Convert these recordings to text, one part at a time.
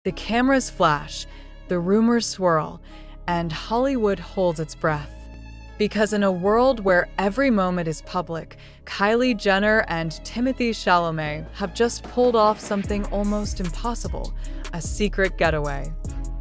The cameras flash, the rumors swirl, and Hollywood holds its breath. Because in a world where every moment is public, Kylie Jenner and Timothee Chalamet have just pulled off something almost impossible, a secret getaway.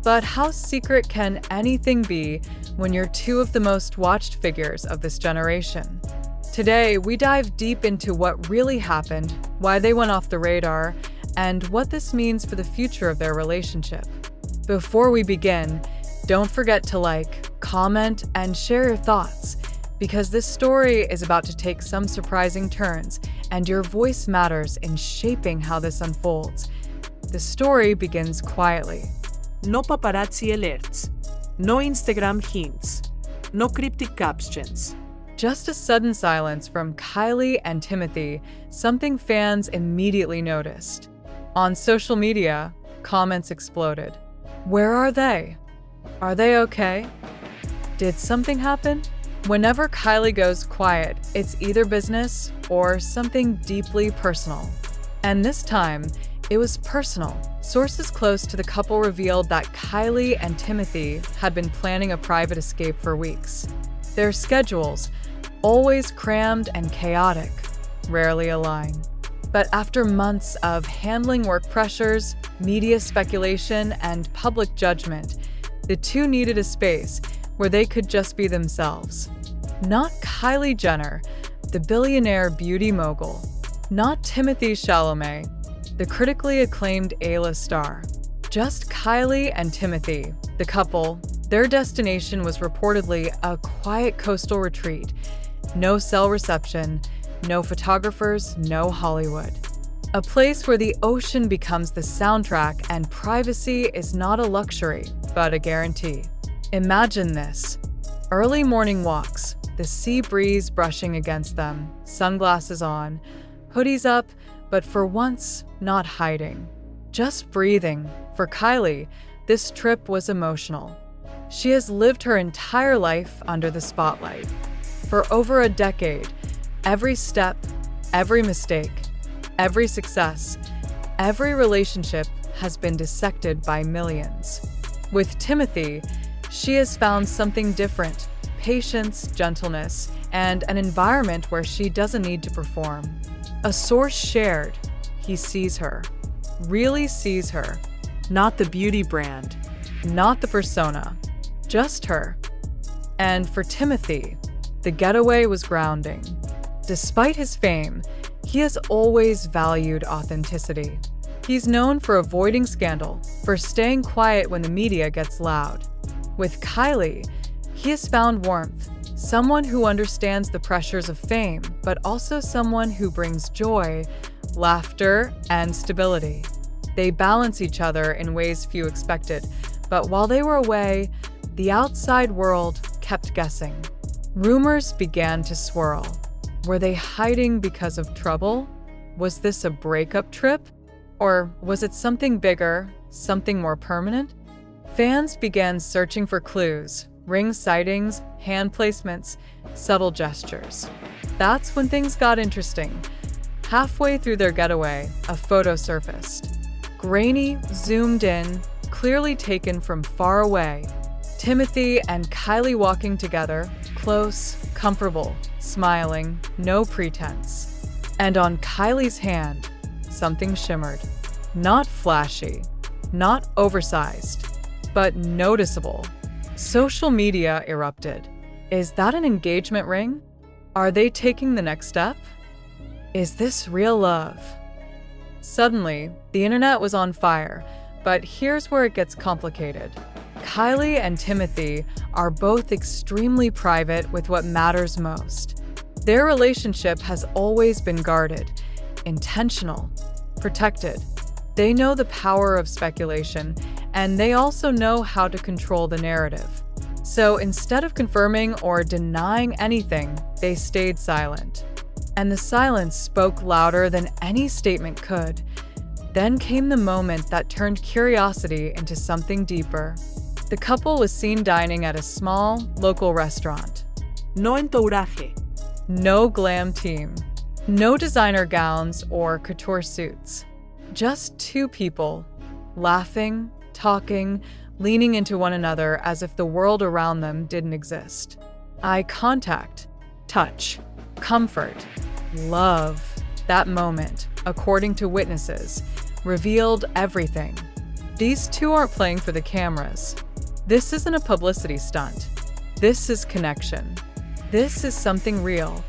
But how secret can anything be when you're two of the most watched figures of this generation? Today, we dive deep into what really happened, why they went off the radar, and what this means for the future of their relationship. Before we begin, don't forget to like, comment, and share your thoughts, because this story is about to take some surprising turns, and your voice matters in shaping how this unfolds. The story begins quietly. No paparazzi alerts, no Instagram hints, no cryptic captions. Just a sudden silence from Kylie and Timothee, something fans immediately noticed. On social media, comments exploded. Where are they? Are they okay? Did something happen? Whenever Kylie goes quiet, it's either business or something deeply personal. And this time, it was personal. Sources close to the couple revealed that Kylie and Timothee had been planning a private escape for weeks. Their schedules, always crammed and chaotic, rarely align. But after months of handling work pressures, media speculation, and public judgment, the two needed a space where they could just be themselves. Not Kylie Jenner, the billionaire beauty mogul. Not Timothee Chalamet, the critically acclaimed A-list star. Just Kylie and Timothee, the couple. Their destination was reportedly a quiet coastal retreat. No cell reception, no photographers, no Hollywood. A place where the ocean becomes the soundtrack and privacy is not a luxury, but a guarantee. Imagine this. Early morning walks, the sea breeze brushing against them, sunglasses on, hoodies up, but for once, not hiding. Just breathing. For Kylie, this trip was emotional. She has lived her entire life under the spotlight. For over a decade, every step, every mistake, every success, every relationship has been dissected by millions. With Timothee, she has found something different: patience, gentleness, and an environment where she doesn't need to perform. A source shared, he sees her, really sees her. Not the beauty brand, Not the persona, just her. And for Timothee, the getaway was grounding. Despite his fame, he has always valued authenticity. He's known for avoiding scandal, for staying quiet when the media gets loud. With Kylie, he has found warmth, someone who understands the pressures of fame, but also someone who brings joy, laughter, and stability. They balance each other in ways few expected, but while they were away, the outside world kept guessing. Rumors began to swirl. Were they hiding because of trouble? Was this a breakup trip? Or was it something bigger, something more permanent? Fans began searching for clues, ring sightings, hand placements, subtle gestures. That's when things got interesting. Halfway through their getaway, a photo surfaced. Grainy, zoomed in, clearly taken from far away. Timothee and Kylie walking together, close, comfortable, smiling, no pretense. And on Kylie's hand, something shimmered. Not flashy, not oversized, but noticeable. Social media erupted. Is that an engagement ring? Are they taking the next step? Is this real love? Suddenly, the internet was on fire, but here's where it gets complicated. Kylie and Timothee are both extremely private with what matters most. Their relationship has always been guarded, intentional, protected. They know the power of speculation, and they also know how to control the narrative. So instead of confirming or denying anything, they stayed silent. And the silence spoke louder than any statement could. Then came the moment that turned curiosity into something deeper. The couple was seen dining at a small, local restaurant. no entourage, No glam team. No designer gowns or couture suits. Just two people, laughing, talking, leaning into one another as if the world around them didn't exist. Eye contact, touch, comfort, love. That moment, according to witnesses, revealed everything. These two aren't playing for the cameras. This isn't a publicity stunt. This is connection. This is something real.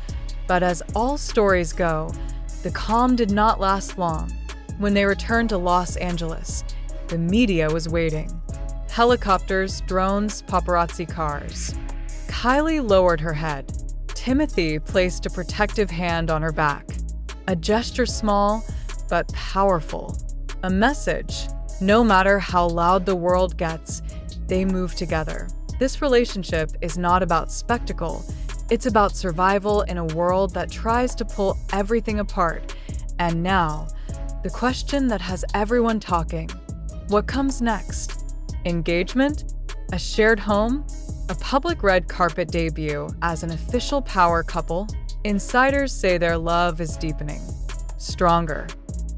But as all stories go, the calm did not last long. When they returned to Los Angeles, the media was waiting. Helicopters, drones, paparazzi cars. Kylie lowered her head. Timothee placed a protective hand on her back. A gesture small, but powerful. A message. No matter how loud the world gets, they move together. This relationship is not about spectacle. It's about survival in a world that tries to pull everything apart. And now, the question that has everyone talking. What comes next? Engagement? A shared home? A public red carpet debut as an official power couple? Insiders say their love is deepening, stronger,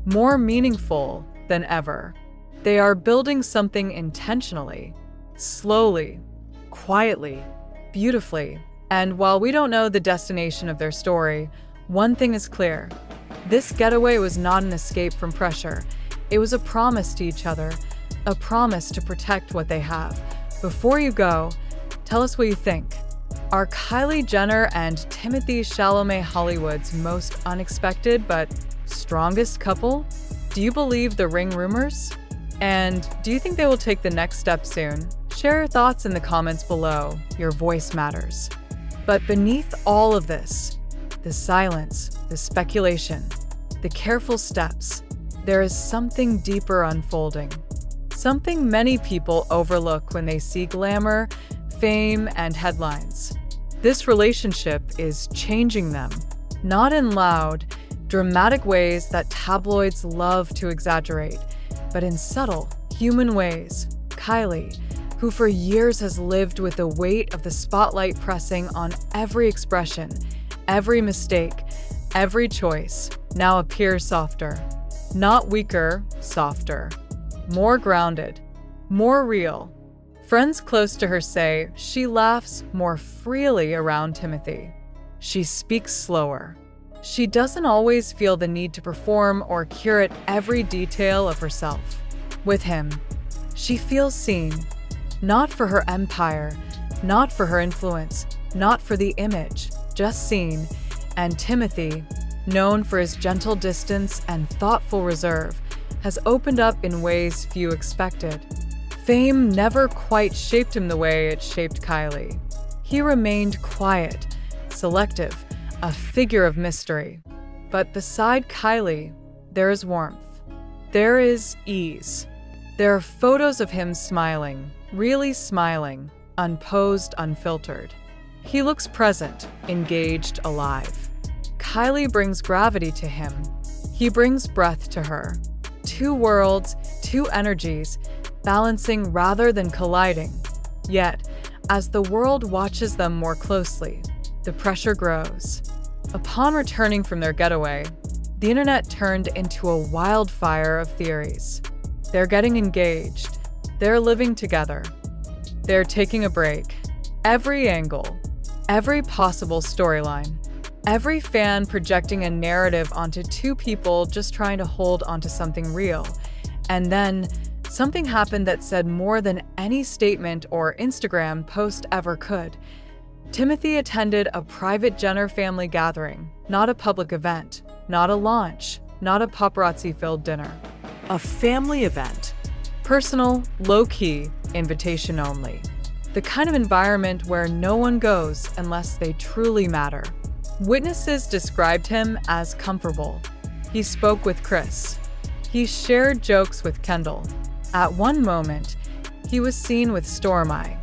more meaningful than ever. They are building something intentionally, slowly, quietly, beautifully. And while we don't know the destination of their story, one thing is clear. This getaway was not an escape from pressure. It was a promise to each other, a promise to protect what they have. Before you go, tell us what you think. Are Kylie Jenner and Timothee Chalamet Hollywood's most unexpected but strongest couple? Do you believe the ring rumors? And do you think they will take the next step soon? Share your thoughts in the comments below. Your voice matters. But beneath all of this, the silence, the speculation, the careful steps, there is something deeper unfolding. Something many people overlook when they see glamour, fame, and headlines. This relationship is changing them, not in loud, dramatic ways that tabloids love to exaggerate, but in subtle, human ways. Kylie, who for years has lived with the weight of the spotlight pressing on every expression, every mistake, every choice, now appears softer. Not weaker, softer. More grounded. More real. Friends close to her say she laughs more freely around Timothee. She speaks slower. She doesn't always feel the need to perform or curate every detail of herself. With him, she feels seen. Not for her empire, not for her influence, not for the image, just seen. And Timothee, known for his gentle distance and thoughtful reserve, has opened up in ways few expected. Fame never quite shaped him the way it shaped Kylie. He remained quiet, selective, a figure of mystery. But beside Kylie, there is warmth. There is ease. There are photos of him smiling, really smiling, unposed, unfiltered. He looks present, engaged, alive. Kylie brings gravity to him. He brings breath to her. Two worlds, two energies, balancing rather than colliding. Yet, as the world watches them more closely, the pressure grows. Upon returning from their getaway, the internet turned into a wildfire of theories. They're getting engaged. They're living together. They're taking a break. Every angle, every possible storyline, every fan projecting a narrative onto two people just trying to hold onto something real. And then something happened that said more than any statement or Instagram post ever could. Timothee attended a private Jenner family gathering, not a public event, not a launch, not a paparazzi-filled dinner. A family event. Personal, low-key, invitation only. The kind of environment where no one goes unless they truly matter. Witnesses described him as comfortable. He spoke with Chris. He shared jokes with Kendall. At one moment, he was seen with Stormi,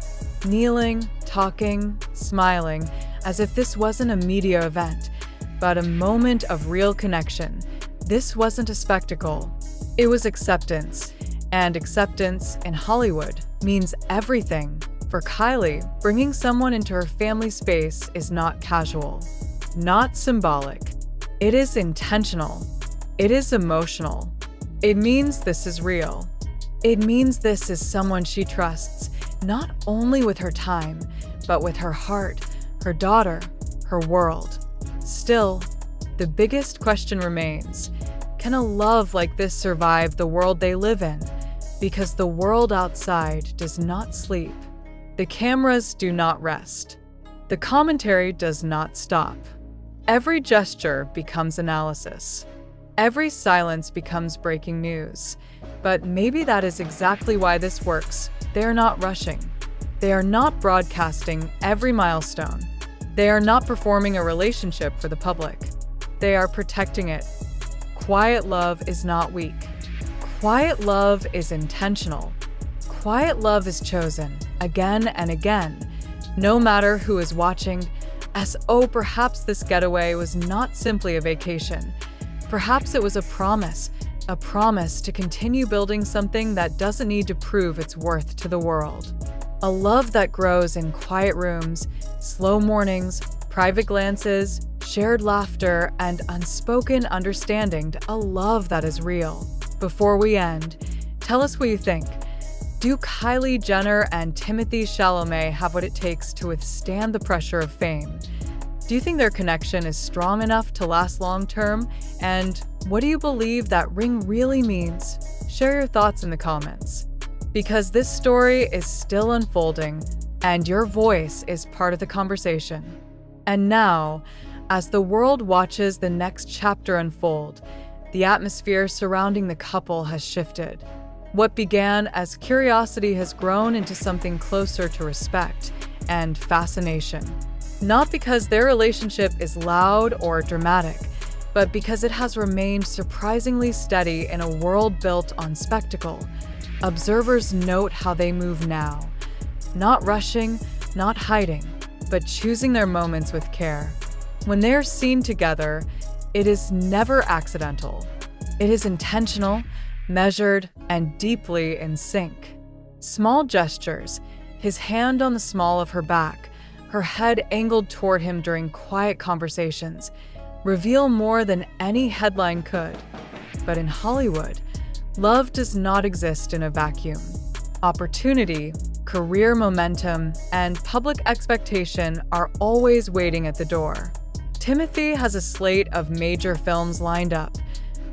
kneeling, talking, smiling, as if this wasn't a media event, but a moment of real connection. This wasn't a spectacle. It was acceptance. And acceptance in Hollywood means everything. For Kylie, bringing someone into her family space is not casual, not symbolic. It is intentional. It is emotional. It means this is real. It means this is someone she trusts, not only with her time, but with her heart, her daughter, her world. Still, the biggest question remains, can a love like this survive the world they live in? Because the world outside does not sleep. The cameras do not rest. The commentary does not stop. Every gesture becomes analysis. Every silence becomes breaking news. But maybe that is exactly why this works. They are not rushing. They are not broadcasting every milestone. They are not performing a relationship for the public. They are protecting it. Quiet love is not weak. Quiet love is intentional. Quiet love is chosen again and again, no matter who is watching, as perhaps this getaway was not simply a vacation. Perhaps it was a promise to continue building something that doesn't need to prove its worth to the world. A love that grows in quiet rooms, slow mornings, private glances, shared laughter, and unspoken understanding. A love that is real. Before we end, tell us what you think. Do Kylie Jenner and Timothee Chalamet have what it takes to withstand the pressure of fame? Do you think their connection is strong enough to last long term? And what do you believe that ring really means? Share your thoughts in the comments. Because this story is still unfolding, and your voice is part of the conversation. And now, as the world watches the next chapter unfold, the atmosphere surrounding the couple has shifted. What began as curiosity has grown into something closer to respect and fascination. Not because their relationship is loud or dramatic, but because it has remained surprisingly steady in a world built on spectacle. Observers note how they move now. Not rushing, not hiding, but choosing their moments with care. When they are seen together, it is never accidental. It is intentional, measured, and deeply in sync. Small gestures, his hand on the small of her back, her head angled toward him during quiet conversations, reveal more than any headline could. But in Hollywood, love does not exist in a vacuum. Opportunity, career momentum, and public expectation are always waiting at the door. Timothee has a slate of major films lined up,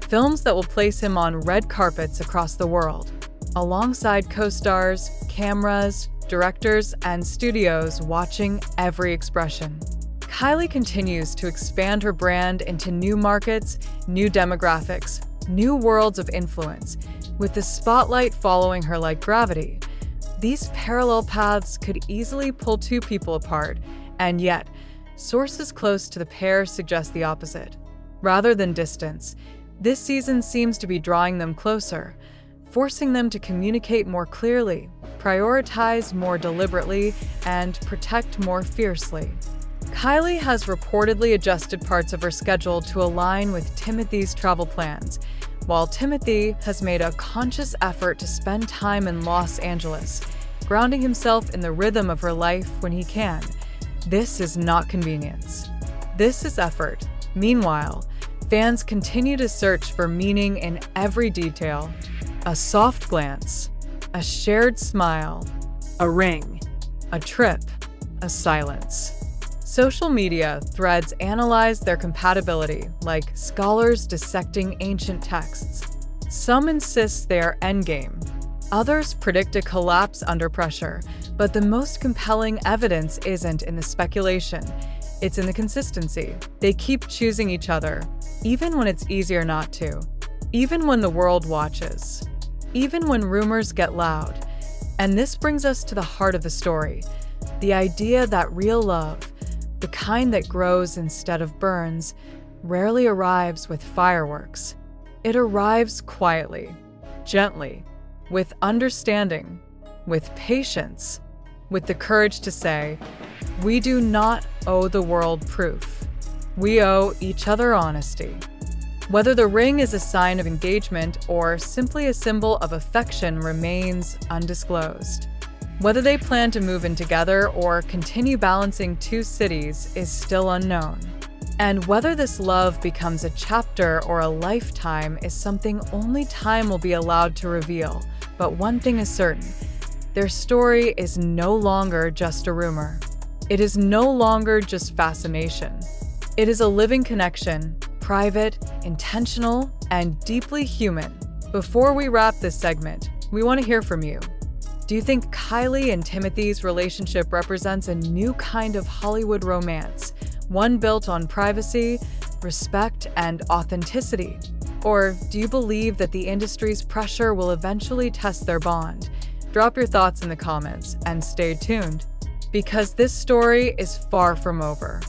films that will place him on red carpets across the world, alongside co-stars, cameras, directors, and studios watching every expression. Kylie continues to expand her brand into new markets, new demographics, new worlds of influence, with the spotlight following her like gravity. These parallel paths could easily pull two people apart, and yet, sources close to the pair suggest the opposite. Rather than distance, this season seems to be drawing them closer, forcing them to communicate more clearly, prioritize more deliberately, and protect more fiercely. Kylie has reportedly adjusted parts of her schedule to align with Timothee's travel plans, while Timothee has made a conscious effort to spend time in Los Angeles, grounding himself in the rhythm of her life when he can. This is not convenience. This is effort. Meanwhile, fans continue to search for meaning in every detail. A soft glance, a shared smile, A ring. a trip, a silence. Social media threads analyze their compatibility like scholars dissecting ancient texts. Some insist they are endgame. Others predict a collapse under pressure, but the most compelling evidence isn't in the speculation. It's in the consistency. They keep choosing each other, even when it's easier not to. Even when the world watches. Even when rumors get loud. And this brings us to the heart of the story. The idea that real love, the kind that grows instead of burns, rarely arrives with fireworks. It arrives quietly, gently, with understanding, with patience, with the courage to say, we do not owe the world proof. We owe each other honesty. Whether the ring is a sign of engagement or simply a symbol of affection remains undisclosed. Whether they plan to move in together or continue balancing two cities is still unknown. And whether this love becomes a chapter or a lifetime is something only time will be allowed to reveal. But one thing is certain, their story is no longer just a rumor. It is no longer just fascination. It is a living connection, private, intentional, and deeply human. Before we wrap this segment, we want to hear from you. Do you think Kylie and Timothee's relationship represents a new kind of Hollywood romance, one built on privacy, respect, and authenticity? Or do you believe that the industry's pressure will eventually test their bond? Drop your thoughts in the comments and stay tuned, because this story is far from over.